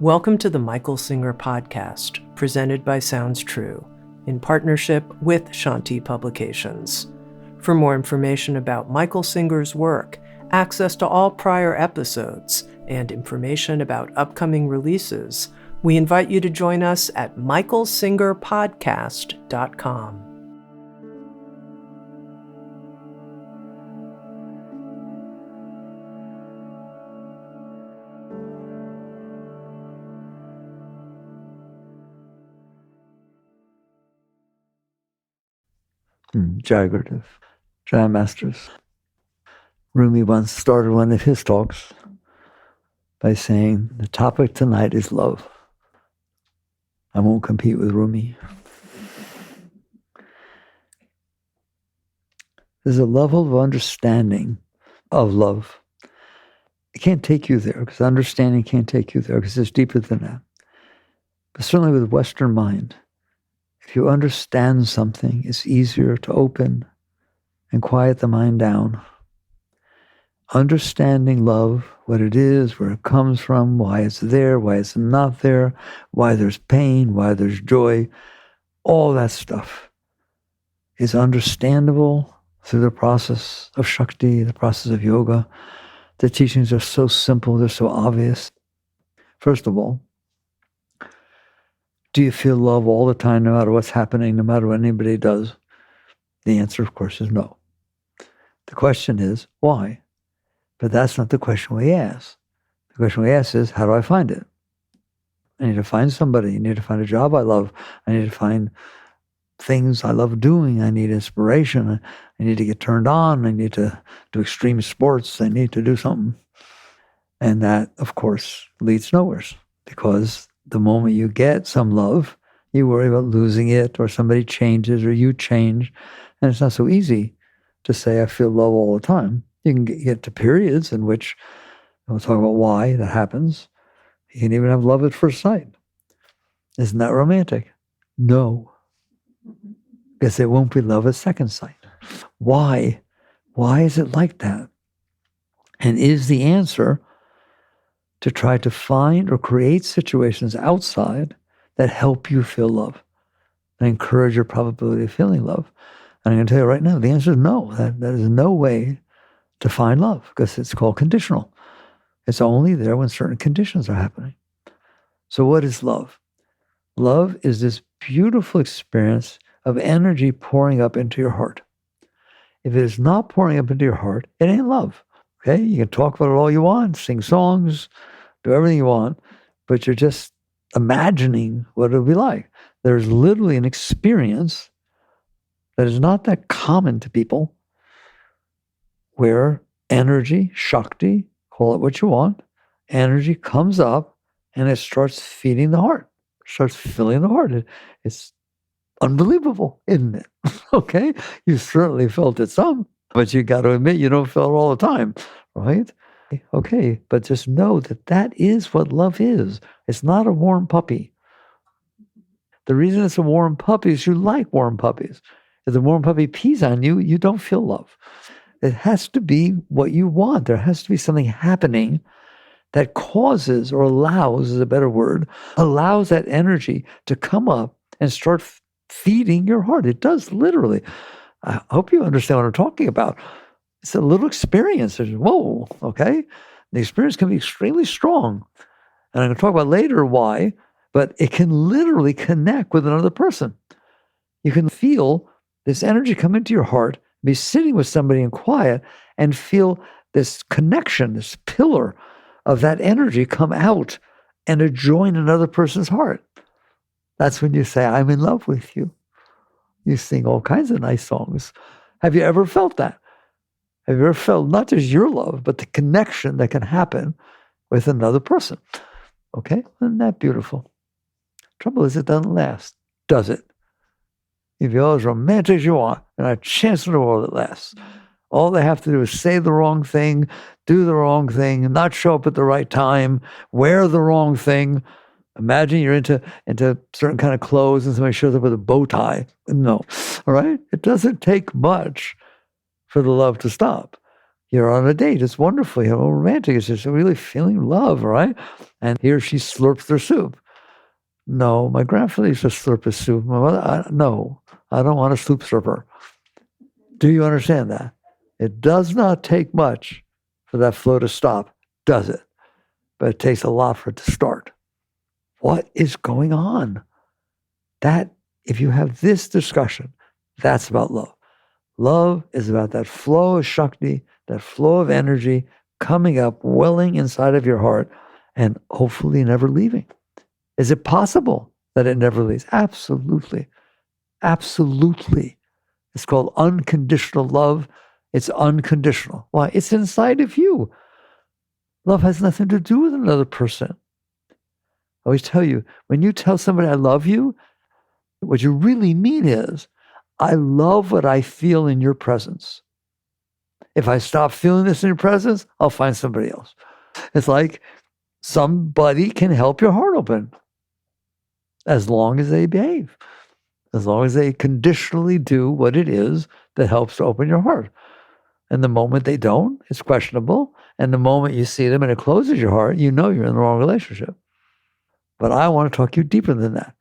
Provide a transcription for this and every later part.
Welcome to the Michael Singer podcast, presented by Sounds True, in partnership with Shanti Publications. For more information about Michael Singer's work, access to all prior episodes, and information about upcoming releases, we invite you to join us at michaelsingerpodcast.com. Jagradav, Jaya Masters. Rumi once started one of his talks by saying, the topic tonight is love. I won't compete with Rumi. There's a level of understanding of love. It can't take you there, because understanding can't take you there, because it's deeper than that. But certainly with Western mind, if you understand something, it's easier to open and quiet the mind down. Understanding love, what it is, where it comes from, why it's there, why it's not there, why there's pain, why there's joy, all that stuff is understandable through the process of Shakti, the process of yoga. The teachings are so simple, they're so obvious. First of all, do you feel love all the time, no matter what's happening, no matter what anybody does? The answer, of course, is no. The question is, why? But that's not the question we ask. The question we ask is, how do I find it? I need to find somebody. I need to find a job I love. I need to find things I love doing. I need inspiration. I need to get turned on. I need to do extreme sports. I need to do something. And that, of course, leads nowhere, because the moment you get some love, you worry about losing it, or somebody changes, or you change. And it's not so easy to say, I feel love all the time. You can get to periods in which, we'll talk about why that happens. You can even have love at first sight. Isn't that romantic? No. Because it won't be love at second sight. Why? Why is it like that? And is the answer to try to find or create situations outside that help you feel love, and encourage your probability of feeling love? And I'm going to tell you right now, the answer is no. That is no way to find love, because it's called conditional. It's only there when certain conditions are happening. So what is love? Love is this beautiful experience of energy pouring up into your heart. If it is not pouring up into your heart, it ain't love. Okay? You can talk about it all you want, sing songs, do everything you want, but you're just imagining what it would be like. There's literally an experience that is not that common to people, where energy, Shakti, call it what you want, energy comes up and it starts feeding the heart, starts filling the heart. It's unbelievable, isn't it? Okay? You certainly felt it some, but you got to admit you don't feel it all the time, right? Okay, but just know that that is what love is. It's not a warm puppy. The reason it's a warm puppy is you like warm puppies. If the warm puppy pees on you, you don't feel love. It has to be what you want. There has to be something happening that causes, or allows is a better word, allows that energy to come up and start feeding your heart. It does, literally. I hope you understand what I'm talking about. It's a little experience. Whoa, okay? The experience can be extremely strong. And I'm going to talk about later why, but it can literally connect with another person. You can feel this energy come into your heart, be sitting with somebody in quiet, and feel this connection, this pillar of that energy come out and to join another person's heart. That's when you say, I'm in love with you. You sing all kinds of nice songs. Have you ever felt that? Have you ever felt not just your love, but the connection that can happen with another person? Okay? Isn't that beautiful? Trouble is, it doesn't last, does it? You feel as romantic as you want, and a chance in the world it lasts. All they have to do is say the wrong thing, do the wrong thing, not show up at the right time, wear the wrong thing. Imagine you're into certain kind of clothes and somebody shows up with a bow tie. No, all right? It doesn't take much for the love to stop. You're on a date. It's wonderful. You're romantic. It's just really feeling love, right? And he or she slurps their soup. No, my grandfather used to slurp his soup. My mother, no, I don't want a soup slurper. Do you understand that? It does not take much for that flow to stop, does it? But it takes a lot for it to start. What is going on? That, if you have this discussion, that's about love. Love is about that flow of Shakti, that flow of energy coming up, welling inside of your heart, and hopefully never leaving. Is it possible that it never leaves? Absolutely. Absolutely. It's called unconditional love. It's unconditional. Why? It's inside of you. Love has nothing to do with another person. I always tell you, when you tell somebody I love you, what you really mean is, I love what I feel in your presence. If I stop feeling this in your presence, I'll find somebody else. It's like somebody can help your heart open as long as they behave, as long as they conditionally do what it is that helps to open your heart. And the moment they don't, it's questionable. And the moment you see them and it closes your heart, you know you're in the wrong relationship. But I want to talk you deeper than that,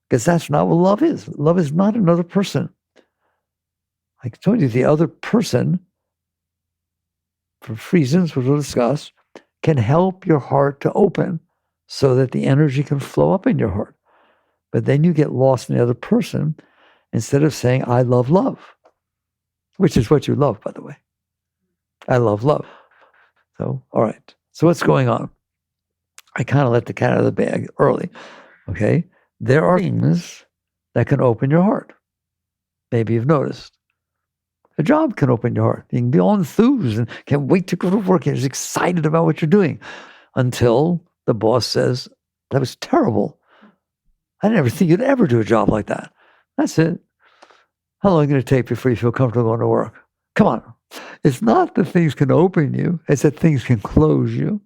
because that's not what love is. Love is not another person. I told you the other person, for reasons which we'll discuss, can help your heart to open so that the energy can flow up in your heart. But then you get lost in the other person instead of saying, I love love, which is what you love, by the way. I love love. So, all right. So what's going on? I kind of let the cat out of the bag early, okay? There are things that can open your heart. Maybe you've noticed. A job can open your heart. You can be all enthused and can't wait to go to work. You're just excited about what you're doing until the boss says, that was terrible. I never think you'd ever do a job like that. That's it. How long is it going to take before you feel comfortable going to work? Come on. It's not that things can open you. It's that things can close you.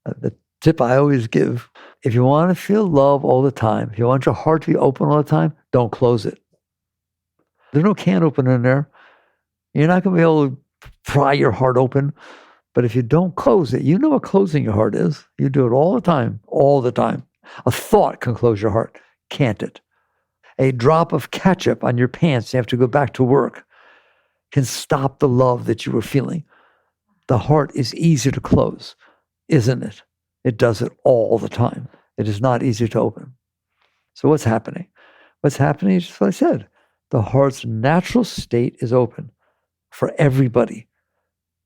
The tip I always give, if you want to feel love all the time, if you want your heart to be open all the time, don't close it. There's no can opener in there. You're not going to be able to pry your heart open. But if you don't close it, you know what closing your heart is. You do it all the time, all the time. A thought can close your heart, can't it? A drop of ketchup on your pants, you have to go back to work, can stop the love that you were feeling. The heart is easy to close, isn't it? It does it all the time. It is not easy to open. So what's happening? What's happening is just what I said. The heart's natural state is open for everybody.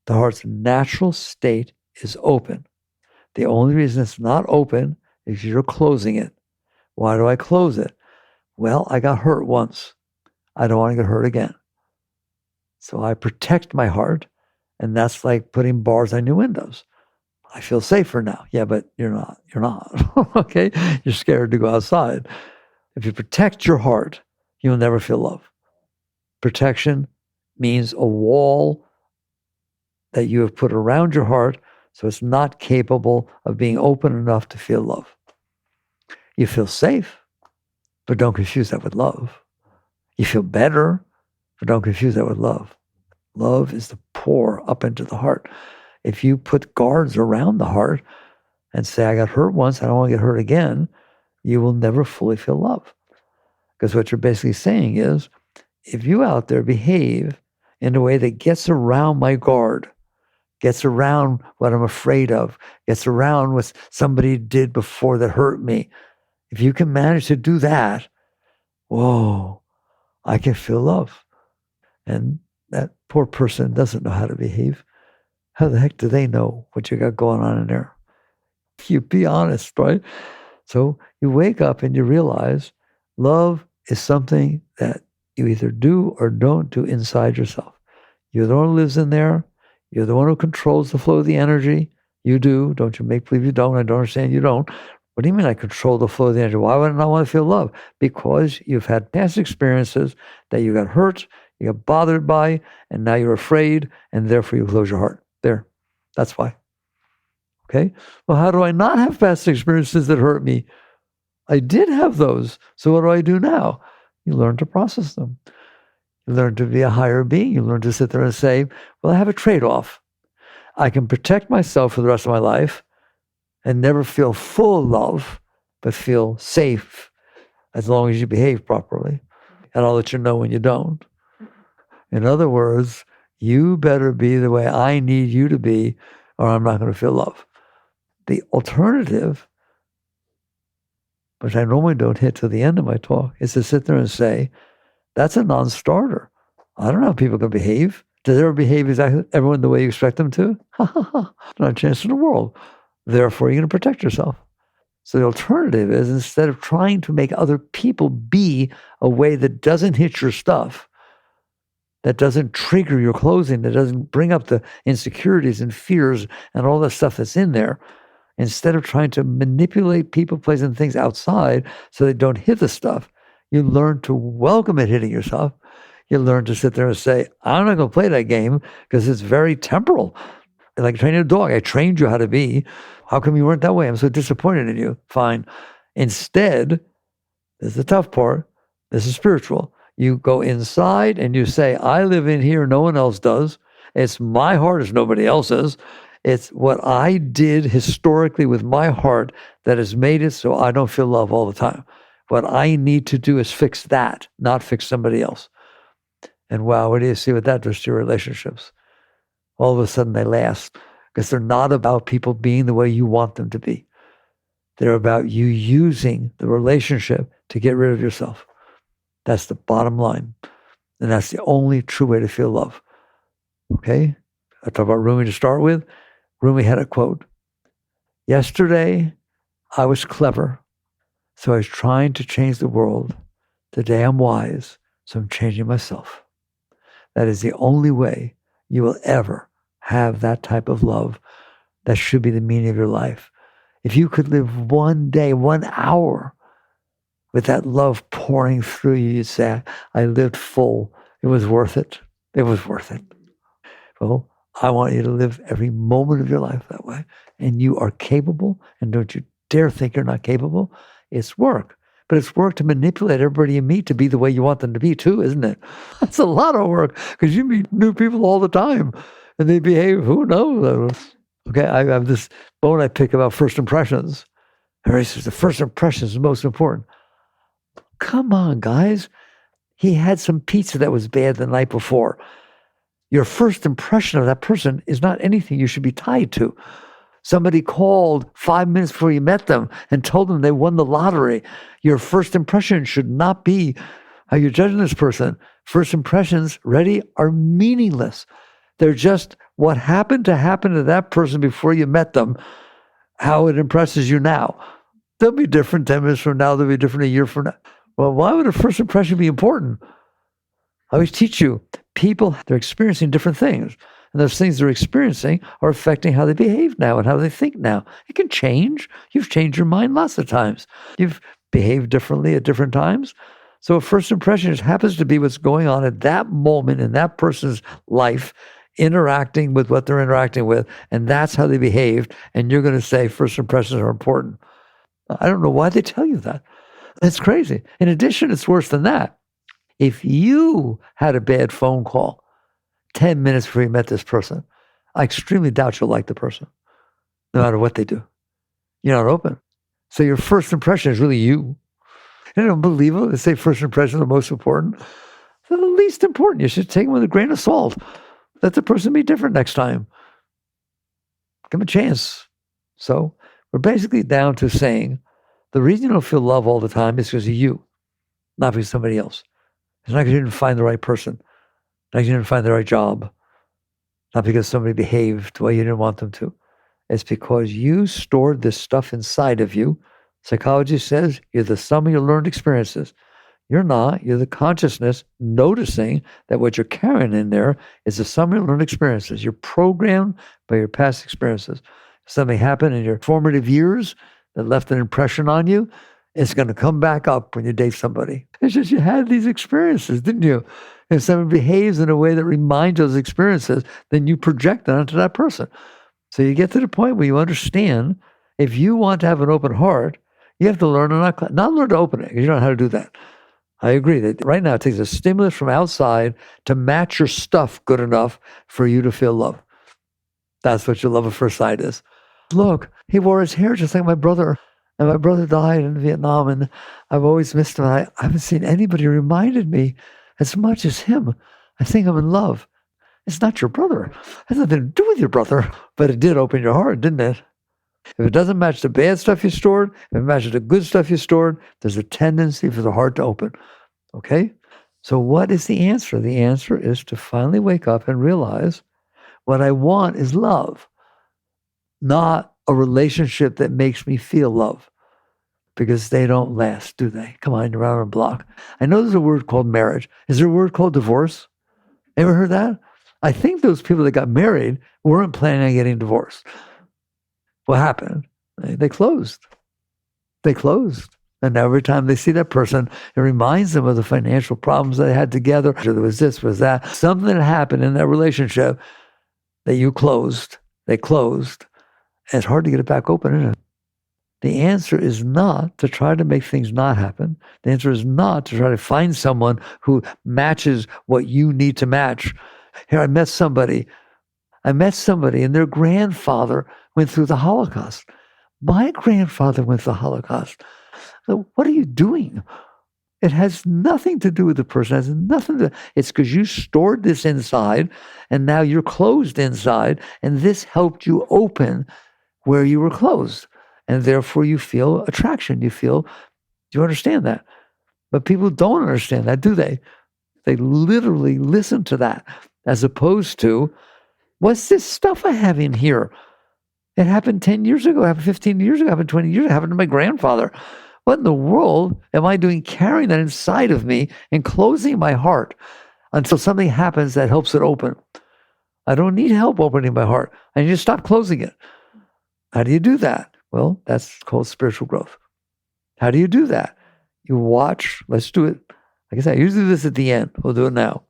The heart's natural state is open. The only reason it's not open is you're closing it. Why do I close it? Well, I got hurt once. I don't want to get hurt again. So I protect my heart, and that's like putting bars on your windows. I feel safer now. Yeah, but you're not. You're not. Okay? You're scared to go outside. If you protect your heart, you'll never feel love. Protection means a wall that you have put around your heart so it's not capable of being open enough to feel love. You feel safe, but don't confuse that with love. You feel better, but don't confuse that with love. Love is the pour up into the heart. If you put guards around the heart and say, I got hurt once, I don't want to get hurt again, you will never fully feel love. Because what you're basically saying is, if you out there behave in a way that gets around my guard, gets around what I'm afraid of, gets around what somebody did before that hurt me, if you can manage to do that, whoa, I can feel love. And that poor person doesn't know how to behave. How the heck do they know what you got going on in there? You be honest, right? So you wake up and you realize love is something that you either do or don't do inside yourself. You're the one who lives in there. You're the one who controls the flow of the energy. You do. Don't you make believe you don't. I don't understand you don't. What do you mean I control the flow of the energy? Why would I not want to feel love? Because you've had past experiences that you got hurt, you got bothered by, and now you're afraid, and therefore you close your heart. There. That's why. Okay? Well, how do I not have past experiences that hurt me? I did have those. So what do I do now? You learn to process them. You learn to be a higher being. You learn to sit there and say, well, I have a trade-off. I can protect myself for the rest of my life and never feel full love, but feel safe as long as you behave properly. And I'll let you know when you don't. In other words, you better be the way I need you to be, or I'm not going to feel love. The alternative, which I normally don't hit to the end of my talk, is to sit there and say, that's a non-starter. I don't know how people can behave. Do they ever behave exactly everyone the way you expect them to? Not a chance in the world. Therefore, you're going to protect yourself. So the alternative is, instead of trying to make other people be a way that doesn't hit your stuff, that doesn't trigger your closing, that doesn't bring up the insecurities and fears and all the stuff that's in there, instead of trying to manipulate people, places, and things outside so they don't hit the stuff, you learn to welcome it hitting yourself. You learn to sit there and say, I'm not going to play that game because it's very temporal. Like training a dog. I trained you how to be. How come you weren't that way? I'm so disappointed in you. Fine. Instead, this is the tough part. This is spiritual. You go inside and you say, I live in here. No one else does. It's my heart, it's nobody else's. It's what I did historically with my heart that has made it so I don't feel love all the time. What I need to do is fix that, not fix somebody else. And wow, what do you see what that does to your relationships? All of a sudden they last, because they're not about people being the way you want them to be. They're about you using the relationship to get rid of yourself. That's the bottom line. And that's the only true way to feel love. Okay? I talk about Rumi to start with. Rumi had a quote. Yesterday, I was clever, so I was trying to change the world. Today, I'm wise, so I'm changing myself. That is the only way you will ever have that type of love. That should be the meaning of your life. If you could live one day, 1 hour with that love pouring through you, you'd say, I lived full. It was worth it. It was worth it. Well, I want you to live every moment of your life that way. And you are capable, and don't you dare think you're not capable. It's work. But it's work to manipulate everybody you meet to be the way you want them to be too, isn't it? That's a lot of work, because you meet new people all the time and they behave, who knows? Okay, I have this bone I pick about first impressions. Everybody says the first impression is the most important. Come on, guys. He had some pizza that was bad the night before. Your first impression of that person is not anything you should be tied to. Somebody called 5 minutes before you met them and told them they won the lottery. Your first impression should not be how you're judging this person. First impressions, ready, are meaningless. They're just what happened to happen to that person before you met them, how it impresses you now. They'll be different 10 minutes from now. They'll be different a year from now. Well, why would a first impression be important? I always teach you, people, they're experiencing different things. And those things they're experiencing are affecting how they behave now and how they think now. It can change. You've changed your mind lots of times. You've behaved differently at different times. So a first impression just happens to be what's going on at that moment in that person's life, interacting with what they're interacting with, and that's how they behaved. And you're going to say first impressions are important. I don't know why they tell you that. That's crazy. In addition, it's worse than that. If you had a bad phone call 10 minutes before you met this person, I extremely doubt you'll like the person, no matter what they do. You're not open. So your first impression is really you. Isn't it unbelievable? They say first impressions are the most important. They're the least important. You should take them with a grain of salt. Let the person be different next time. Give them a chance. So we're basically down to saying the reason you don't feel love all the time is because of you, not because of somebody else. It's not because you didn't find the right person. Not because you didn't find the right job. Not because somebody behaved the way you didn't want them to. It's because you stored this stuff inside of you. Psychology says you're the sum of your learned experiences. You're not. You're the consciousness noticing that what you're carrying in there is the sum of your learned experiences. You're programmed by your past experiences. If something happened in your formative years that left an impression on you, it's going to come back up when you date somebody. It's just you had these experiences, didn't you? If someone behaves in a way that reminds you of those experiences, then you project that onto that person. So you get to the point where you understand if you want to have an open heart, you have to learn to not learn to open it, because you don't know how to do that. I agree that right now it takes a stimulus from outside to match your stuff good enough for you to feel love. That's what your love at first sight is. Look, he wore his hair just like my brother. And my brother died in Vietnam, and I've always missed him. I haven't seen anybody who reminded me as much as him. I think I'm in love. It's not your brother. It has nothing to do with your brother. But it did open your heart, didn't it? If it doesn't match the bad stuff you stored, if it matches the good stuff you stored, there's a tendency for the heart to open. Okay? So what is the answer? The answer is to finally wake up and realize what I want is love, not a relationship that makes me feel love, because they don't last, do they? Come on, you're out of block. I know there's a word called marriage. Is there a word called divorce? Ever heard that? I think those people that got married weren't planning on getting divorced. What happened? They closed. They closed. And every time they see that person, it reminds them of the financial problems they had together. There was this, was that. Something that happened in that relationship that you closed. They closed. And it's hard to get it back open, isn't it? The answer is not to try to make things not happen. The answer is not to try to find someone who matches what you need to match. Here, I met somebody and their grandfather went through the Holocaust. My grandfather went through the Holocaust. So what are you doing? It has nothing to do with the person. It has nothing to. It's because you stored this inside, and now you're closed inside, and this helped you open where you were closed. And therefore you feel attraction. Do you understand that? But people don't understand that, do they? They literally listen to that as opposed to, what's this stuff I have in here? It happened 10 years ago, it happened 15 years ago, it happened 20 years ago, it happened to my grandfather. What in the world am I doing carrying that inside of me and closing my heart until something happens that helps it open? I don't need help opening my heart. I need to stop closing it. How do you do that? Well, that's called spiritual growth. How do you do that? You watch. Let's do it. Like I said, I usually do this at the end. We'll do it now.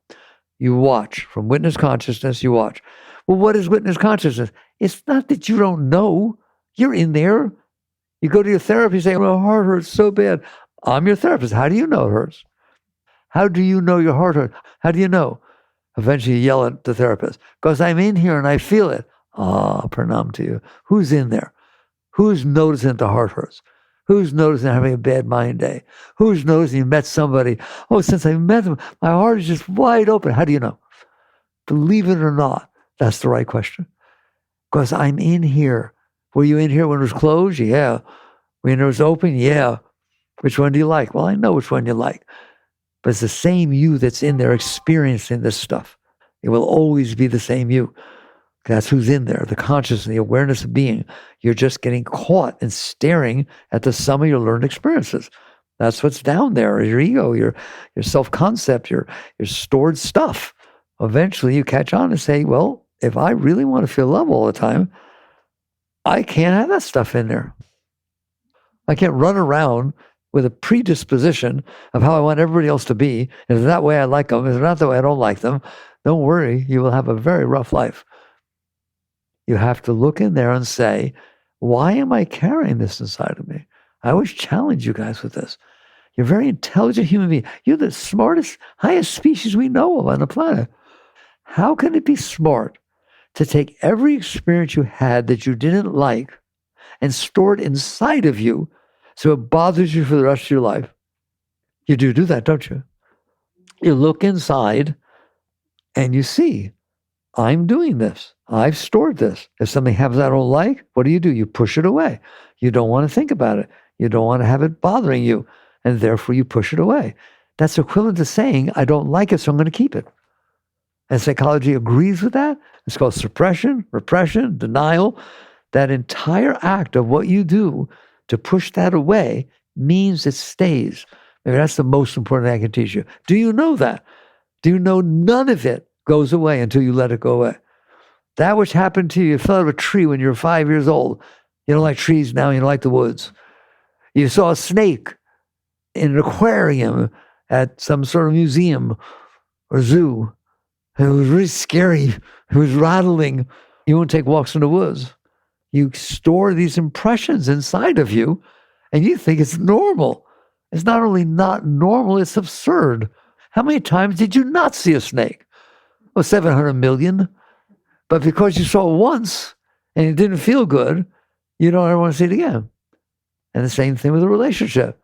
You watch. From witness consciousness, you watch. Well, what is witness consciousness? It's not that you don't know. You're in there. You go to your therapist, you say, my heart hurts so bad. I'm your therapist. How do you know it hurts? How do you know your heart hurts? How do you know? Eventually you yell at the therapist, because I'm in here and I feel it. Pranam to you. Who's in there? Who's noticing the heart hurts? Who's noticing having a bad mind day? Who's noticing you met somebody? Oh, since I met them, my heart is just wide open. How do you know? Believe it or not, that's the right question. Because I'm in here. Were you in here when it was closed? Yeah. When it was open? Yeah. Which one do you like? Well, I know which one you like. But it's the same you that's in there experiencing this stuff. It will always be the same you. That's who's in there, the consciousness, the awareness of being. You're just getting caught and staring at the sum of your learned experiences. That's what's down there, your ego, your self-concept, your stored stuff. Eventually you catch on and say, well, if I really want to feel love all the time, I can't have that stuff in there. I can't run around with a predisposition of how I want everybody else to be. And if that way I like them, if not that way I don't like them, don't worry, you will have a very rough life. You have to look in there and say, why am I carrying this inside of me? I always challenge you guys with this. You're a very intelligent human being. You're the smartest, highest species we know of on the planet. How can it be smart to take every experience you had that you didn't like and store it inside of you so it bothers you for the rest of your life? You do that, don't you? You look inside and you see, I'm doing this. I've stored this. If something happens I don't like, what do? You push it away. You don't want to think about it. You don't want to have it bothering you. And therefore you push it away. That's equivalent to saying, I don't like it, so I'm going to keep it. And psychology agrees with that. It's called suppression, repression, denial. That entire act of what you do to push that away means it stays. Maybe that's the most important thing I can teach you. Do you know that? Do you know none of it goes away until you let it go away? That which happened to you fell out of a tree when you were 5 years old. You don't like trees now, you don't like the woods. You saw a snake in an aquarium at some sort of museum or zoo. And it was really scary. It was rattling. You won't take walks in the woods. You store these impressions inside of you, and you think it's normal. It's not only not normal, it's absurd. How many times did you not see a snake? Well, 700 million. But because you saw it once and it didn't feel good, you don't ever want to see it again. And the same thing with a relationship.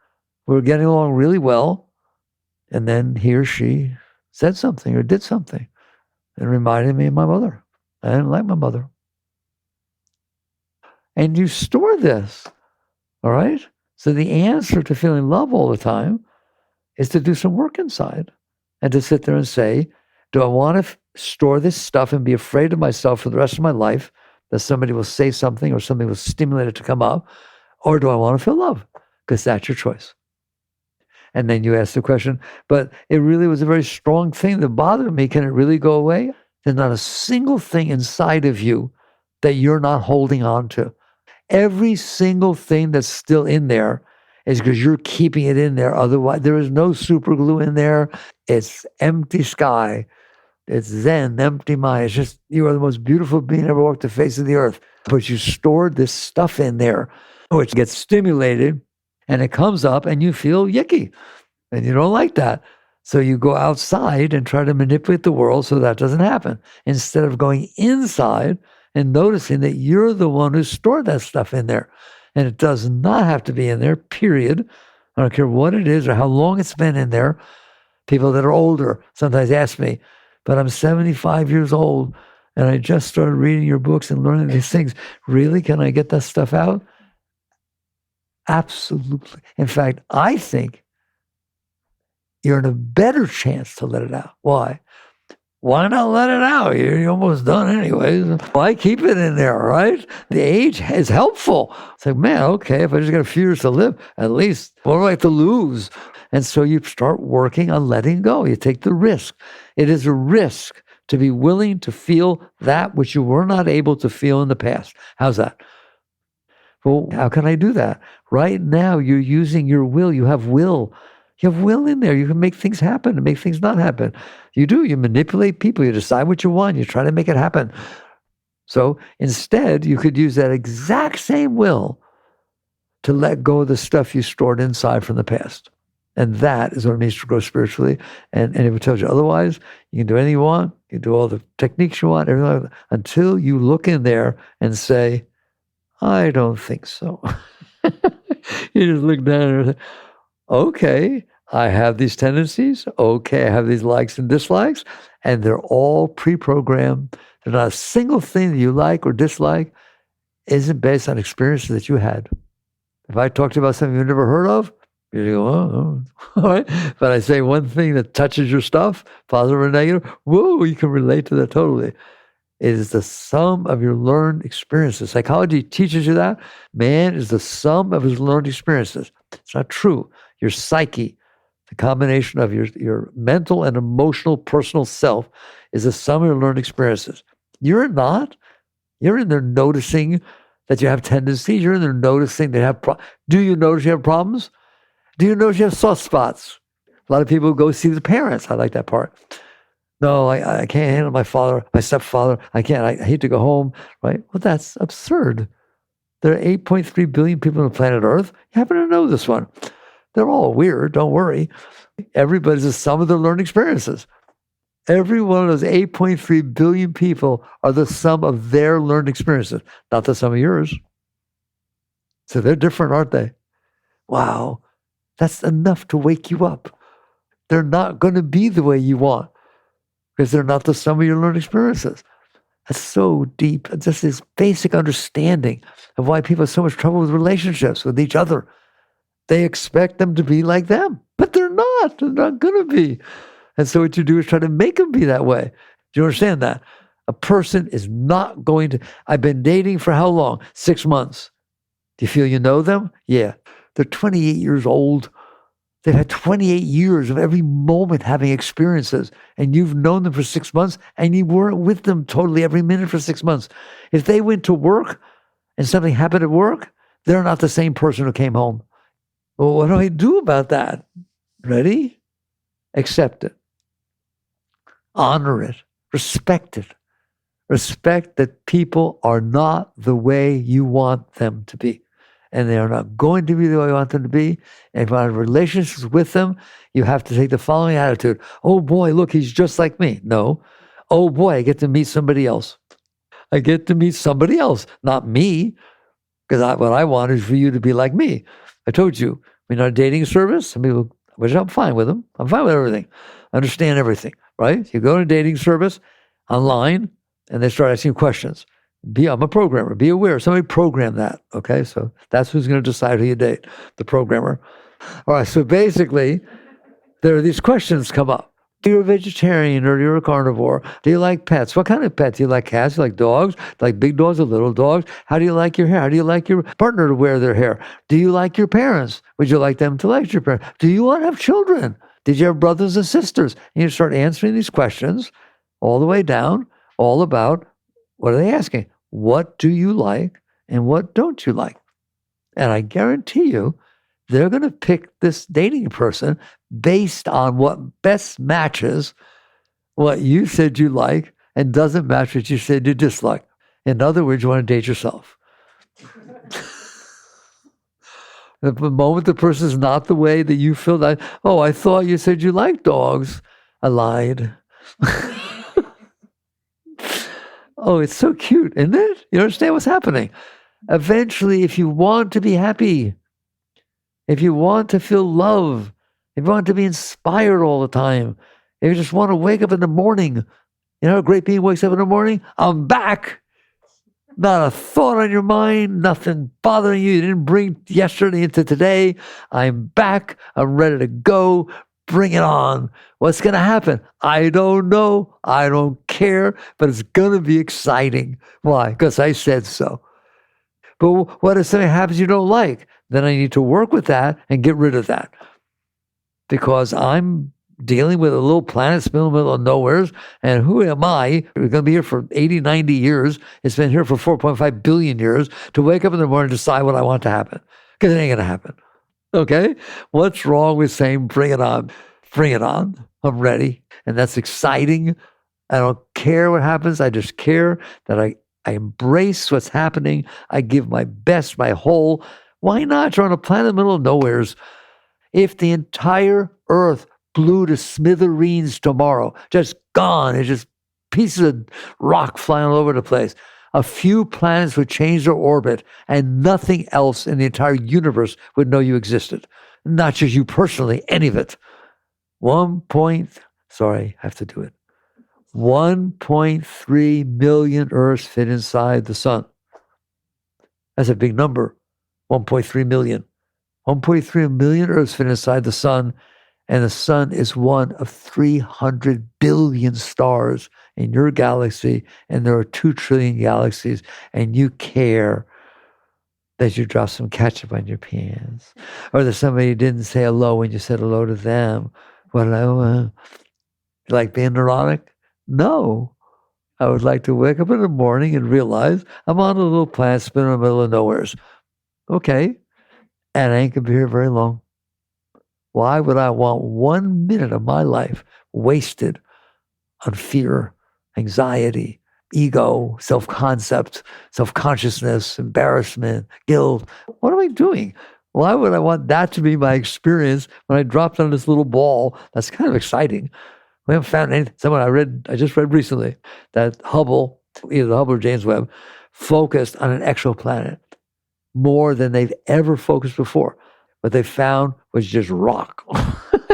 We were getting along really well, and then he or she said something or did something and reminded me of my mother. I didn't like my mother. And you store this, all right? So the answer to feeling love all the time is to do some work inside and to sit there and say, do I want to store this stuff and be afraid of myself for the rest of my life that somebody will say something or something will stimulate it to come up? Or do I want to feel love? Because that's your choice. And then you ask the question, but it really was a very strong thing that bothered me. Can it really go away? There's not a single thing inside of you that you're not holding on to. Every single thing that's still in there is because you're keeping it in there. Otherwise, there is no super glue in there. It's empty sky. It's Zen, empty mind. It's just, you are the most beautiful being ever walked the face of the earth. But you stored this stuff in there, which gets stimulated, and it comes up, and you feel yucky, and you don't like that. So you go outside and try to manipulate the world so that doesn't happen, instead of going inside and noticing that you're the one who stored that stuff in there. And it does not have to be in there, period. I don't care what it is or how long it's been in there. People that are older sometimes ask me, but I'm 75 years old and I just started reading your books and learning these things. Really? Can I get that stuff out? Absolutely. In fact, I think you're in a better chance to let it out. Why? Why not let it out? You're almost done anyways. Why keep it in there, right? The age is helpful. It's like, man, okay, if I just got a few years to live, at least, what do I have to lose? And so you start working on letting go. You take the risk. It is a risk to be willing to feel that which you were not able to feel in the past. How's that? Well, how can I do that? Right now, you're using your will. You have will. You have will in there. You can make things happen and make things not happen. You do. You manipulate people. You decide what you want. You try to make it happen. So instead, you could use that exact same will to let go of the stuff you stored inside from the past. And that is what it means to grow spiritually. And if it tells you otherwise, you can do anything you want. You do all the techniques you want, everything like that, until you look in there and say, I don't think so. You just look down and say, okay, I have these tendencies. Okay, I have these likes and dislikes, and they're all pre-programmed. There's not a single thing that you like or dislike isn't based on experiences that you had. If I talk to you about something you've never heard of, you go, oh. All right. But I say one thing that touches your stuff, positive or negative, whoa, you can relate to that totally. It is the sum of your learned experiences. Psychology teaches you that. Man is the sum of his learned experiences. It's not true. Your psyche, the combination of your mental and emotional personal self, is the sum of your learned experiences. You're not. You're in there noticing that you have tendencies. You're in there noticing that you have problems. Do you notice you have problems? Do you notice you have soft spots? A lot of people go see the parents. I like that part. No, I can't handle my father, my stepfather. I can't. I hate to go home, right? Well, that's absurd. There are 8.3 billion people on the planet Earth. You happen to know this one. They're all weird. Don't worry. Everybody's the sum of their learned experiences. Every one of those 8.3 billion people are the sum of their learned experiences, not the sum of yours. So they're different, aren't they? Wow. That's enough to wake you up. They're not going to be the way you want because they're not the sum of your learned experiences. That's so deep. It's just this basic understanding of why people have so much trouble with relationships with each other. They expect them to be like them, but they're not. They're not going to be. And so what you do is try to make them be that way. Do you understand that? A person is not going to. I've been dating for how long? 6 months. Do you feel you know them? Yeah. They're 28 years old. They've had 28 years of every moment having experiences, and you've known them for 6 months, and you weren't with them totally every minute for 6 months. If they went to work and something happened at work, they're not the same person who came home. Well, what do I do about that? Ready? Accept it. Honor it. Respect it. Respect that people are not the way you want them to be. and they are not going to be the way you want them to be. And if you want relationships with them, you have to take the following attitude. Oh boy, look, he's just like me. No. Oh boy, I get to meet somebody else. I get to meet somebody else, not me, because what I want is for you to be like me. I told you, we're not a dating service. Some people, which I'm fine with them. I'm fine with everything. I understand everything, right? You go to a dating service online, and they start asking you questions. I'm a programmer. Be aware. Somebody program that, okay? So that's who's going to decide who you date, the programmer. All right, so basically, there are these questions come up. You're a vegetarian or you're a carnivore. Do you like pets? What kind of pet? Do you like cats? Do you like dogs? Do you like big dogs or little dogs? How do you like your hair? How do you like your partner to wear their hair? Do you like your parents? Would you like them to like your parents? Do you want to have children? Did you have brothers and sisters? And you start answering these questions all the way down, all about what are they asking? What do you like and what don't you like? And I guarantee you, they're going to pick this dating person based on what best matches what you said you like and doesn't match what you said you dislike. In other words, you want to date yourself. The moment the person's not the way that you feel that, oh, I thought you said you liked dogs. I lied. Oh, it's so cute, isn't it? You understand what's happening? Eventually, if you want to be happy, if you want to feel love, if you want to be inspired all the time, if you just want to wake up in the morning, you know how a great being wakes up in the morning? I'm back. Not a thought on your mind, nothing bothering you. You didn't bring yesterday into today. I'm back. I'm ready to go. Bring it on. What's going to happen? I don't know. I don't care, but it's going to be exciting. Why? Because I said so. But what if something happens you don't like? Then I need to work with that and get rid of that. Because I'm dealing with a little planet spinning in the middle of nowhere, and who am I? We're going to be here for 80, 90 years. It's been here for 4.5 billion years to wake up in the morning and decide what I want to happen. Because it ain't going to happen. Okay? What's wrong with saying, bring it on? Bring it on. I'm ready. And that's exciting. I don't care what happens. I just care that I embrace what's happening. I give my best, my whole. Why not? You're on a planet in the middle of nowheres. If the entire Earth blew to smithereens tomorrow, just gone, it's just pieces of rock flying all over the place, a few planets would change their orbit and nothing else in the entire universe would know you existed. Not just you personally, any of it. 1.3 million Earths fit inside the sun. That's a big number. 1.3 million. 1.3 million Earths fit inside the sun, and the sun is one of 300 billion stars in your galaxy, and there are 2 trillion galaxies, and you care that you drop some ketchup on your pants, or that somebody didn't say hello when you said hello to them. You like being neurotic? No. I would like to wake up in the morning and realize I'm on a little planet spinning in the middle of nowheres. Okay. And I ain't going to be here very long. Why would I want 1 minute of my life wasted on fear, anxiety, ego, self-concept, self-consciousness, embarrassment, guilt? What am I doing? Why would I want that to be my experience when I dropped on this little ball? That's kind of exciting. We haven't found anything. I just read recently that Hubble, either the Hubble or James Webb, focused on an exoplanet more than they've ever focused before. What they found was just rock,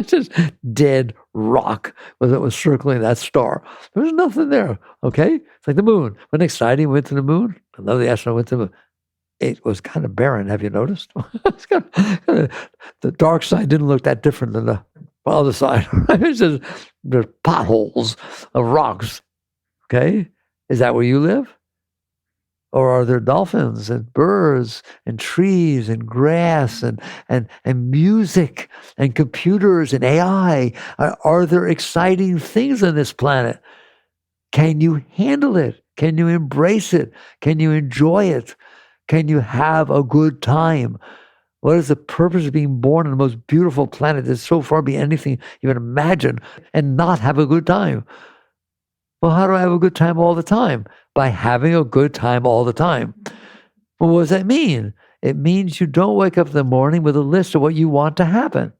just dead rock that was circling that star. There was nothing there, okay? It's like the moon. Wasn't it exciting? We went to the moon. I love the astronaut went to the moon. It was kind of barren, have you noticed? The dark side didn't look that different than the other side. It's just, there's potholes of rocks, okay? Is that where you live? Or are there dolphins and birds and trees and grass and music and computers and AI? Are there exciting things on this planet? Can you handle it? Can you embrace it? Can you enjoy it? Can you have a good time? What is the purpose of being born on the most beautiful planet that's so far beyond anything you can imagine and not have a good time? Well, how do I have a good time all the time? By having a good time all the time. Well, what does that mean? It means you don't wake up in the morning with a list of what you want to happen.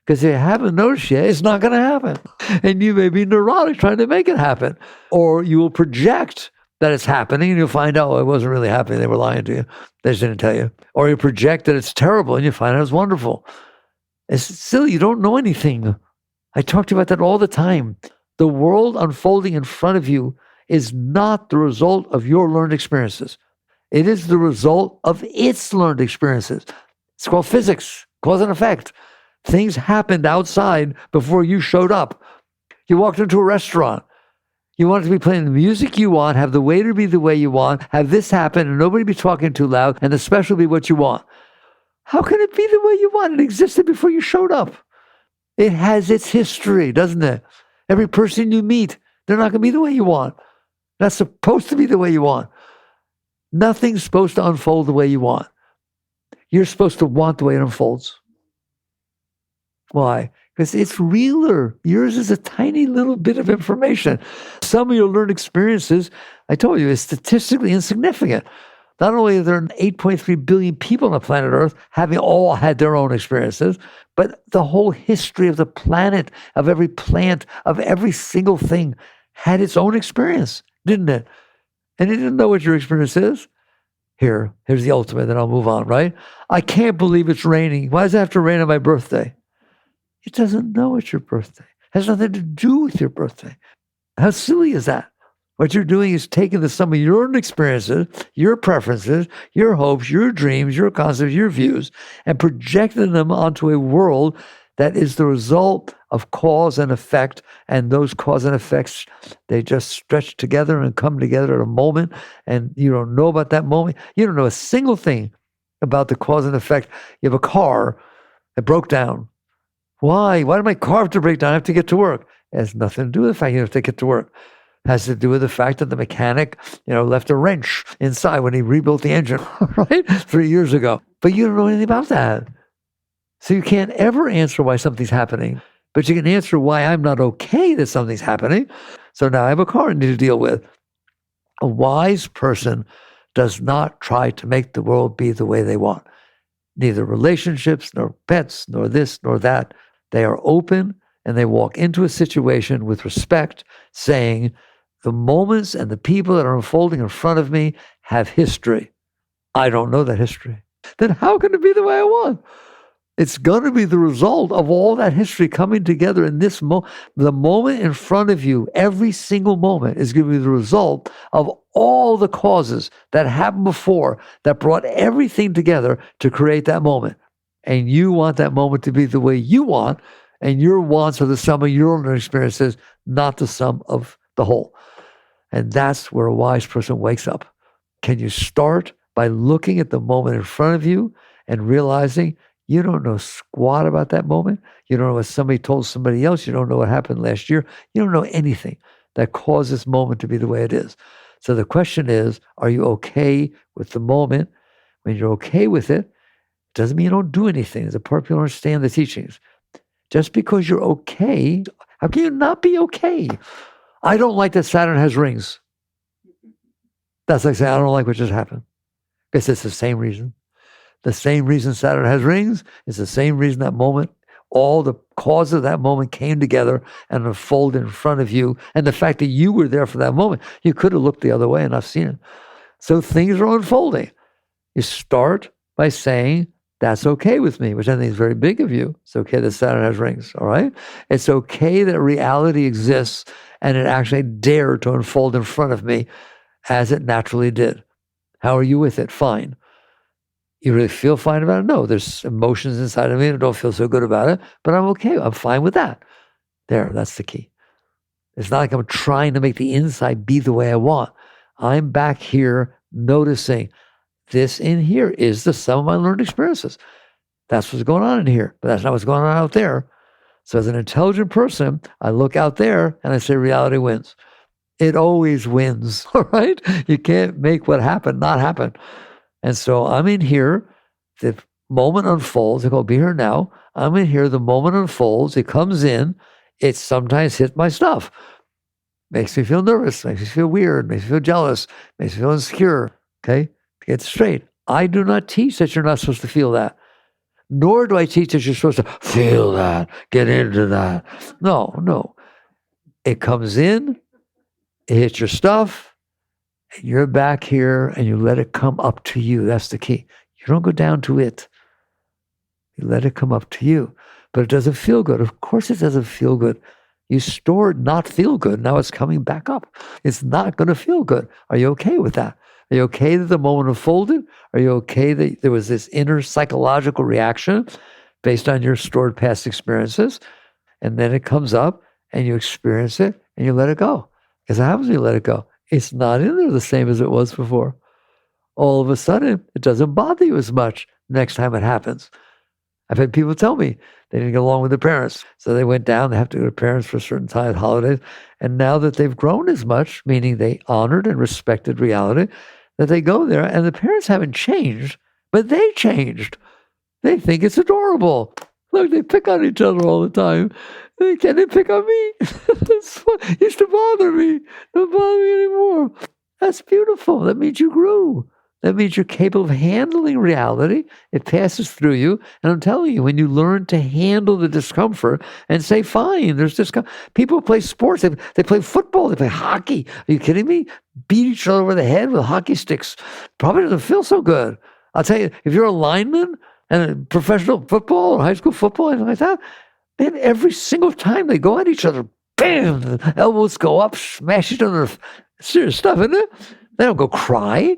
Because if you haven't noticed yet, it's not going to happen. And you may be neurotic trying to make it happen. Or you will project that it's happening and you'll find out, oh, it wasn't really happening. They were lying to you. They just didn't tell you. Or you project that it's terrible and you find out it's wonderful. It's silly. You don't know anything. I talk to you about that all the time. The world unfolding in front of you is not the result of your learned experiences. It is the result of its learned experiences. It's called physics, cause and effect. Things happened outside before you showed up. You walked into a restaurant. You wanted to be playing the music you want, have the waiter be the way you want, have this happen and nobody be talking too loud, and the special be what you want. How can it be the way you want? It existed before you showed up. It has its history, doesn't it? Every person you meet, they're not going to be the way you want. That's supposed to be the way you want. Nothing's supposed to unfold the way you want. You're supposed to want the way it unfolds. Why? Because it's realer. Yours is a tiny little bit of information. Some of your learned experiences, I told you, is statistically insignificant. Not only are there 8.3 billion people on the planet Earth having all had their own experiences, but the whole history of the planet, of every plant, of every single thing had its own experience, didn't it? And you didn't know what your experience is. Here's the ultimate, then I'll move on, right? I can't believe it's raining. Why does it have to rain on my birthday? It doesn't know it's your birthday. It has nothing to do with your birthday. How silly is that? What you're doing is taking the sum of your own experiences, your preferences, your hopes, your dreams, your concepts, your views, and projecting them onto a world that is the result of cause and effect. And those cause and effects, they just stretch together and come together at a moment. And you don't know about that moment. You don't know a single thing about the cause and effect. You have a car that broke down. Why? Why did my car have to break down? I have to get to work. It has nothing to do with the fact you have to get to work. It has to do with the fact that the mechanic, left a wrench inside when he rebuilt the engine, right? 3 years ago. But you don't know anything about that. So you can't ever answer why something's happening, but you can answer why I'm not okay that something's happening. So now I have a car I need to deal with. A wise person does not try to make the world be the way they want. Neither relationships, nor pets, nor this, nor that. They are open and they walk into a situation with respect, saying, the moments and the people that are unfolding in front of me have history. I don't know that history. Then how can it be the way I want? It's going to be the result of all that history coming together in this moment. The moment in front of you, every single moment is going to be the result of all the causes that happened before that brought everything together to create that moment. And you want that moment to be the way you want, and your wants are the sum of your own experiences, not the sum of the whole. And that's where a wise person wakes up. Can you start by looking at the moment in front of you and realizing you don't know squat about that moment? You don't know what somebody told somebody else. You don't know what happened last year. You don't know anything that caused this moment to be the way it is. So the question is, are you okay with the moment? When you're okay with it, doesn't mean you don't do anything. As a part people understand the teachings. Just because you're okay, how can you not be okay? I don't like that Saturn has rings. That's like saying, I don't like what just happened. Because it's the same reason. The same reason Saturn has rings is the same reason that moment, all the cause of that moment came together and unfolded in front of you. And the fact that you were there for that moment, you could have looked the other way and not seen it. So things are unfolding. You start by saying, that's okay with me, which I think is very big of you. It's okay that Saturn has rings, all right? It's okay that reality exists and it actually dared to unfold in front of me as it naturally did. How are you with it? Fine. You really feel fine about it? No, there's emotions inside of me that don't feel so good about it, but I'm okay. I'm fine with that. There, that's the key. It's not like I'm trying to make the inside be the way I want. I'm back here noticing this in here is the sum of my learned experiences. That's what's going on in here, but that's not what's going on out there. So as an intelligent person, I look out there and I say reality wins. It always wins, all right? You can't make what happened not happen. And so I'm in here, the moment unfolds, I go, be here now. I'm in here, the moment unfolds, it comes in, it sometimes hits my stuff. Makes me feel nervous, makes me feel weird, makes me feel jealous, makes me feel insecure, okay? Get straight. I do not teach that you're not supposed to feel that. Nor do I teach that you're supposed to feel that, get into that. No. It comes in, it hits your stuff, and you're back here, and you let it come up to you. That's the key. You don't go down to it. You let it come up to you. But it doesn't feel good. Of course it doesn't feel good. You stored not feel good. Now it's coming back up. It's not going to feel good. Are you okay with that? Are you okay that the moment unfolded? Are you okay that there was this inner psychological reaction based on your stored past experiences? And then it comes up and you experience it and you let it go. Because what happens when you let it go? It's not in there the same as it was before. All of a sudden, it doesn't bother you as much next time it happens. I've had people tell me they didn't get along with their parents. So they went down, they have to go to parents for certain time holidays. And now that they've grown as much, meaning they honored and respected reality, that they go there and the parents haven't changed, but they changed. They think it's adorable. Look, they pick on each other all the time. Can they pick on me? It used to bother me. Don't bother me anymore. That's beautiful. That means you grew. That means you're capable of handling reality. It passes through you. And I'm telling you, when you learn to handle the discomfort and say, fine, there's discomfort. People play sports. They play football. They play hockey. Are you kidding me? Beat each other over the head with hockey sticks. Probably doesn't feel so good. I'll tell you, if you're a lineman and professional football or high school football, anything like that, man, every single time they go at each other, bam, the elbows go up, smash each other. Serious stuff, isn't it? They don't go cry.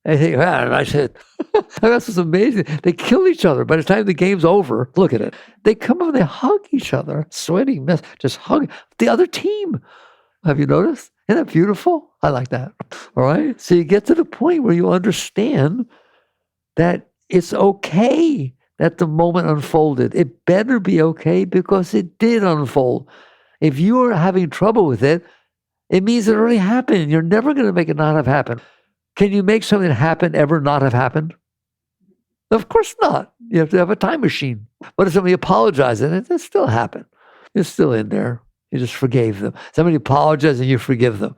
I think, I said, that's what's amazing. They kill each other. By the time the game's over, look at it. They come up and they hug each other, sweaty mess, just hug the other team. Have you noticed? Isn't that beautiful? I like that. All right. So you get to the point where you understand that it's okay that the moment unfolded. It better be okay because it did unfold. If you are having trouble with it, it means it already happened. You're never going to make it not have happened. Can you make something that happened ever not have happened? Of course not. You have to have a time machine. What if somebody apologized and it still happened? It's still in there. You just forgave them. Somebody apologizes and you forgive them.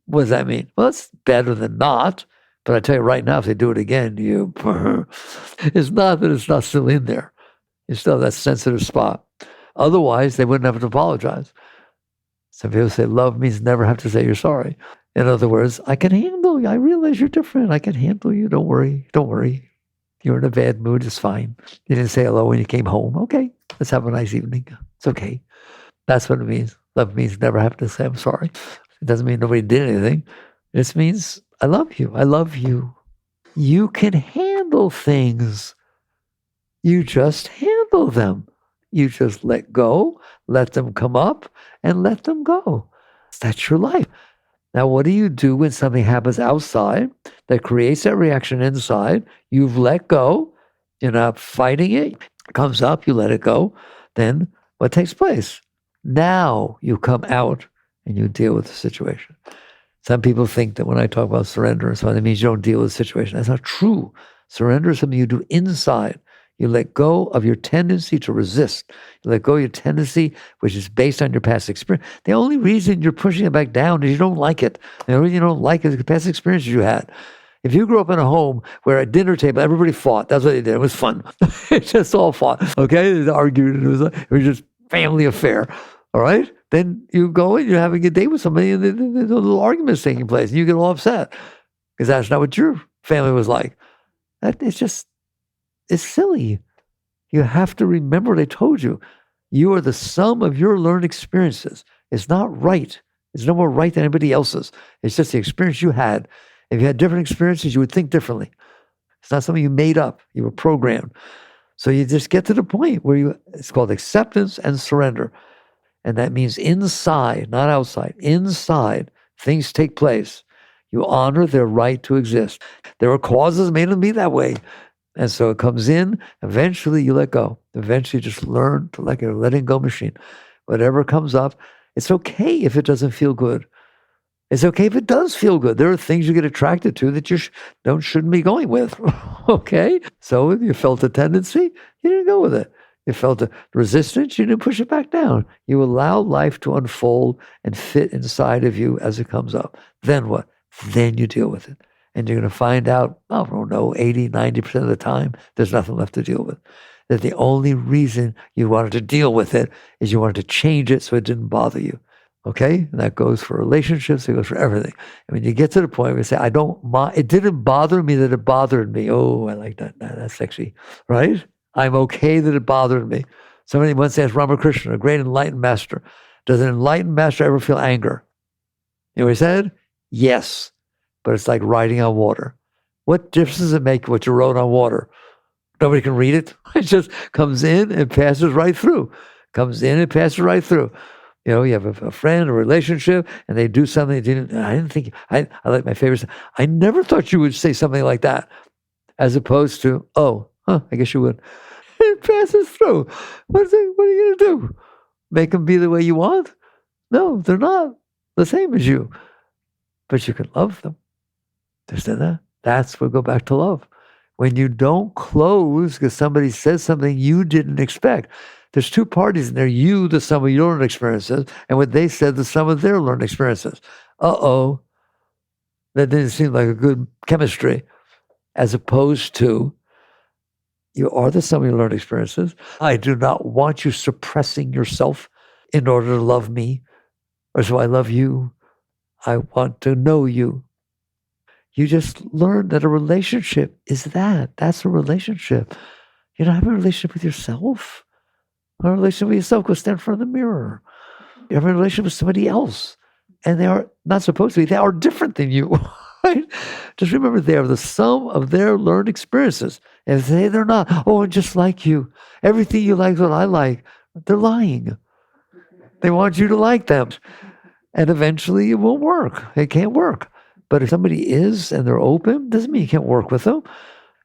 What does that mean? Well, it's better than not. But I tell you right now, if they do it again, it's not that it's not still in there. It's still that sensitive spot. Otherwise, they wouldn't have to apologize. Some people say love means never have to say you're sorry. In other words, I can handle you. I realize you're different. I can handle you. Don't worry. Don't worry. You're in a bad mood. It's fine. You didn't say hello when you came home. Okay. Let's have a nice evening. It's okay. That's what it means. Love means never have to say I'm sorry. It doesn't mean nobody did anything. It just means I love you. I love you. You can handle things. You just handle them. You just let go, let them come up, and let them go. That's your life. Now, what do you do when something happens outside that creates that reaction inside? You've let go. You're not fighting it. It comes up, you let it go. Then what takes place? Now you come out and you deal with the situation. Some people think that when I talk about surrender and so on, it means you don't deal with the situation. That's not true. Surrender is something you do inside. You let go of your tendency to resist. You let go of your tendency, which is based on your past experience. The only reason you're pushing it back down is you don't like it. The only reason you don't like it is the past experiences you had. If you grew up in a home where at dinner table, everybody fought. That's what they did. It was fun. It just all fought. Okay? They argued. It was just family affair. All right? Then you go and you're having a date with somebody and there's a little arguments taking place and you get all upset because that's not what your family was like. It's silly. You have to remember what I told you. You are the sum of your learned experiences. It's not right. It's no more right than anybody else's. It's just the experience you had. If you had different experiences, you would think differently. It's not something you made up. You were programmed. So you just get to the point where it's called acceptance and surrender. And that means inside, not outside. Inside, things take place. You honor their right to exist. There are causes made them be that way. And so it comes in, eventually you let go. Eventually you just learn to let go, letting go machine. Whatever comes up, it's okay if it doesn't feel good. It's okay if it does feel good. There are things you get attracted to that you shouldn't be going with, okay? So if you felt a tendency, you didn't go with it. You felt a resistance, you didn't push it back down. You allow life to unfold and fit inside of you as it comes up. Then what? Then you deal with it. And you're going to find out, I don't know, 80, 90% of the time, there's nothing left to deal with. That the only reason you wanted to deal with it is you wanted to change it so it didn't bother you. Okay? And that goes for relationships, it goes for everything. And when you get to the point where you say, it didn't bother me that it bothered me. Oh, I like that. That's sexy, right? I'm okay that it bothered me. Somebody once asked Ramakrishna, a great enlightened master, does an enlightened master ever feel anger? You know what he said? Yes, but it's like riding on water. What difference does it make what you rode on water? Nobody can read it. It just comes in and passes right through. Comes in and passes right through. You know, you have a friend, a relationship, and they do something I didn't think, I like my favorite, I never thought you would say something like that, as opposed to, I guess you would. It passes through. What are you going to do? Make them be the way you want? No, they're not the same as you. But you can love them. Understand that? That's where we go back to love. When you don't close because somebody says something you didn't expect. There's two parties in there. You, the sum of your learned experiences, and what they said, the sum of their learned experiences. That didn't seem like a good chemistry. As opposed to, you are the sum of your learned experiences. I do not want you suppressing yourself in order to love me, or so I love you. I want to know you. You just learn that a relationship is that. That's a relationship. You don't have a relationship with yourself. A relationship with yourself, go stand in front of the mirror. You have a relationship with somebody else. And they are not supposed to be. They are different than you. Right? Just remember, they are the sum of their learned experiences. And if they're not, just like you. Everything you like is what I like. They're lying. They want you to like them. And eventually it won't work. It can't work. But if somebody is and they're open, doesn't mean you can't work with them.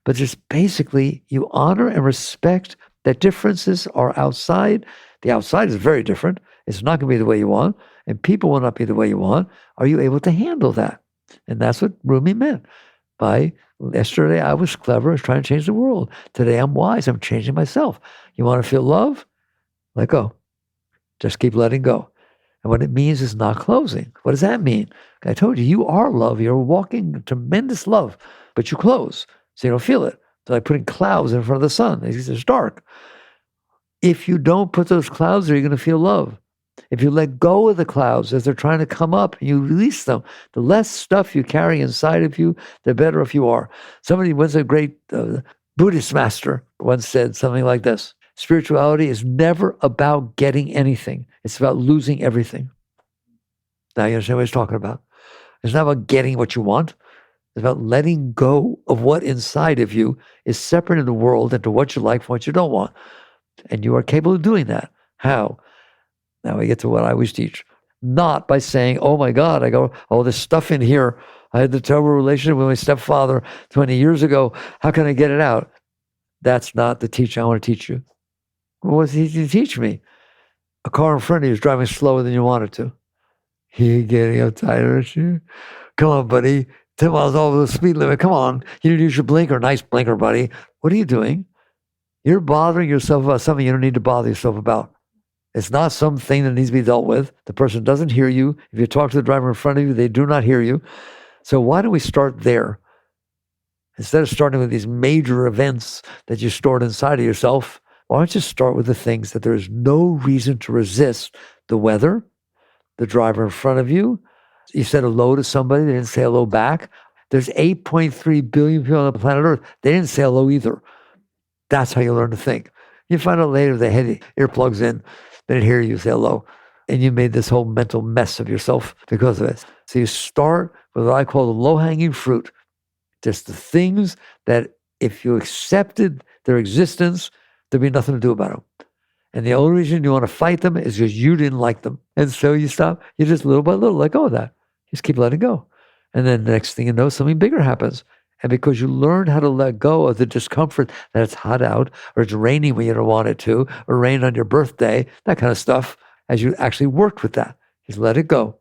But just basically, you honor and respect that differences are outside. The outside is very different. It's not going to be the way you want. And people will not be the way you want. Are you able to handle that? And that's what Rumi meant by, yesterday I was clever, I was trying to change the world. Today I'm wise, I'm changing myself. You want to feel love? Let go. Just keep letting go. And what it means is not closing. What does that mean? I told you, you are love. You're walking tremendous love, but you close, so you don't feel it. It's like putting clouds in front of the sun. It's dark. If you don't put those clouds there, you're going to feel love. If you let go of the clouds as they're trying to come up, and you release them, the less stuff you carry inside of you, the better off you are. Somebody once, a great Buddhist master once said something like this: spirituality is never about getting anything. It's about losing everything. Now you understand what he's talking about. It's not about getting what you want. It's about letting go of what inside of you is separate in the world into what you like and what you don't want. And you are capable of doing that. How? Now we get to what I always teach. Not by saying, oh my God, I go, there's stuff in here. I had the terrible relationship with my stepfather 20 years ago. How can I get it out? That's not the teaching I want to teach you. What did he teach me? A car in front of you is driving slower than you want it to. You getting uptight, aren't you? Come on, buddy. 10 miles over the speed limit. Come on. You need to use your blinker. Nice blinker, buddy. What are you doing? You're bothering yourself about something you don't need to bother yourself about. It's not something that needs to be dealt with. The person doesn't hear you. If you talk to the driver in front of you, they do not hear you. So why don't we start there? Instead of starting with these major events that you stored inside of yourself, why don't you start with the things that there is no reason to resist? The weather, the driver in front of you. You said hello to somebody, they didn't say hello back. There's 8.3 billion people on the planet Earth. They didn't say hello either. That's how you learn to think. You find out later they had earplugs in, they didn't hear you say hello. And you made this whole mental mess of yourself because of it. So you start with what I call the low-hanging fruit. Just the things that if you accepted their existence, there'd be nothing to do about them. And the only reason you want to fight them is because you didn't like them. And so you stop, you just little by little let go of that. Just keep letting go. And then the next thing you know, something bigger happens. And because you learn how to let go of the discomfort that it's hot out, or it's raining when you don't want it to, or rain on your birthday, that kind of stuff, as you actually worked with that. Just let it go.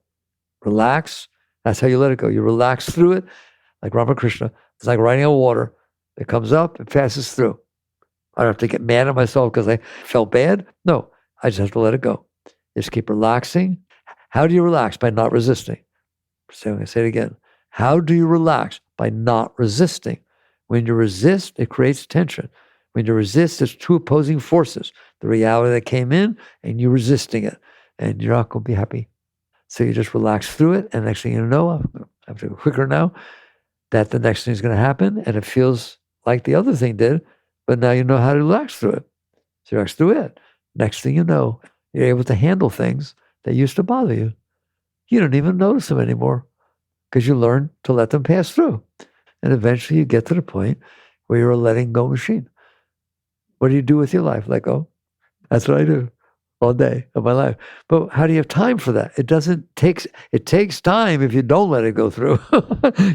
Relax. That's how you let it go. You relax through it, like Ramakrishna. It's like riding on water. It comes up, it passes through. I don't have to get mad at myself because I felt bad. No, I just have to let it go. Just keep relaxing. How do you relax? By not resisting. So I'm going to say it again. How do you relax? by not resisting. When you resist, it creates tension. When you resist, there's two opposing forces. The reality that came in and you resisting it. And you're not going to be happy. So you just relax through it. And next thing you know, I have to go quicker now, that the next thing is going to happen. And it feels like the other thing did. But now you know how to relax through it. So you relax through it. Next thing you know, you're able to handle things that used to bother you. You don't even notice them anymore because you learn to let them pass through. And eventually you get to the point where you're a letting go machine. What do you do with your life? Let go. That's what I do all day of my life. But how do you have time for that? It takes time if you don't let it go through.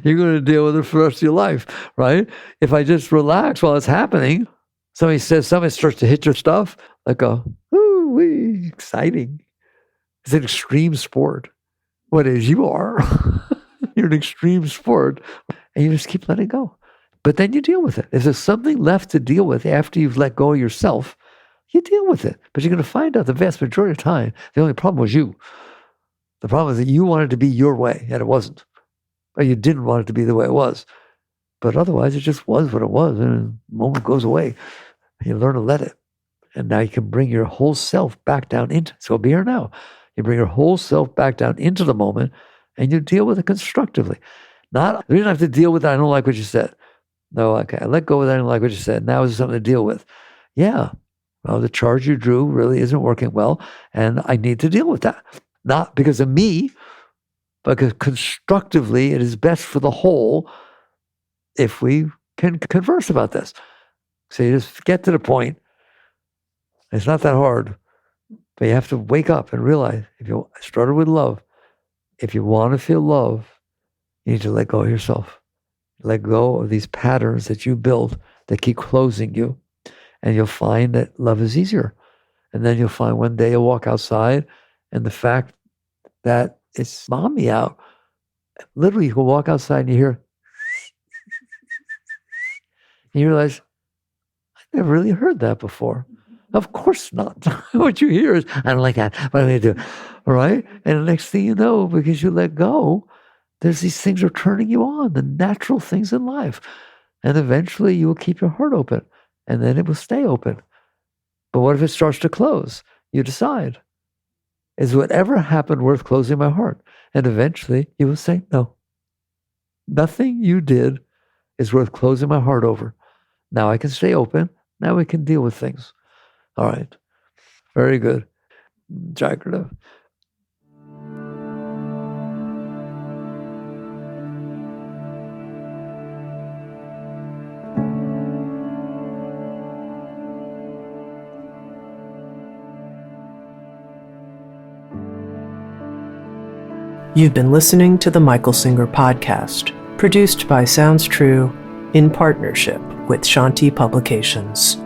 You're going to deal with it for the rest of your life, right? If I just relax while it's happening, somebody starts to hit your stuff, let go. Ooh, wee, exciting. It's an extreme sport. What is, you are. You're an extreme sport. And you just keep letting go. But then you deal with it. If there's something left to deal with after you've let go of yourself, you deal with it. But you're going to find out the vast majority of the time, the only problem was you. The problem is that you wanted to be your way, and it wasn't. Or you didn't want it to be the way it was. But otherwise, it just was what it was, and the moment goes away. And you learn to let it. And now you can bring your whole self back down into it. So I'll be here now. You bring your whole self back down into the moment, and you deal with it constructively. Not, the reason I have to deal with it, I don't like what you said. No, okay, I let go of that, I don't like what you said. Now is something to deal with. Yeah, well, the charge you drew really isn't working well, and I need to deal with that. Not because of me, but because constructively it is best for the whole if we can converse about this. So you just get to the point. It's not that hard, but you have to wake up and realize, if you started with love, if you want to feel love, you need to let go of yourself. Let go of these patterns that you build that keep closing you. And you'll find that love is easier. And then you'll find one day you'll walk outside and the fact that it's mommy out, literally you can walk outside and you hear, and you realize, I never really heard that before. Of course not. What you hear is, I don't like that, what am I going to do? All right? And the next thing you know, because you let go, there's these things are turning you on, the natural things in life. And eventually you will keep your heart open and then it will stay open. But what if it starts to close? You decide, is whatever happened worth closing my heart? And eventually you will say, no, nothing you did is worth closing my heart over. Now I can stay open. Now we can deal with things. All right. Very good. Jagrata. You've been listening to the Michael Singer Podcast, produced by Sounds True in partnership with Shanti Publications.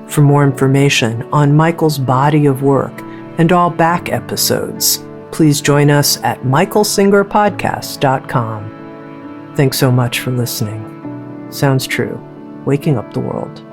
For more information on Michael's body of work and all back episodes, please join us at michaelsingerpodcast.com. Thanks so much for listening. Sounds True, waking up the world.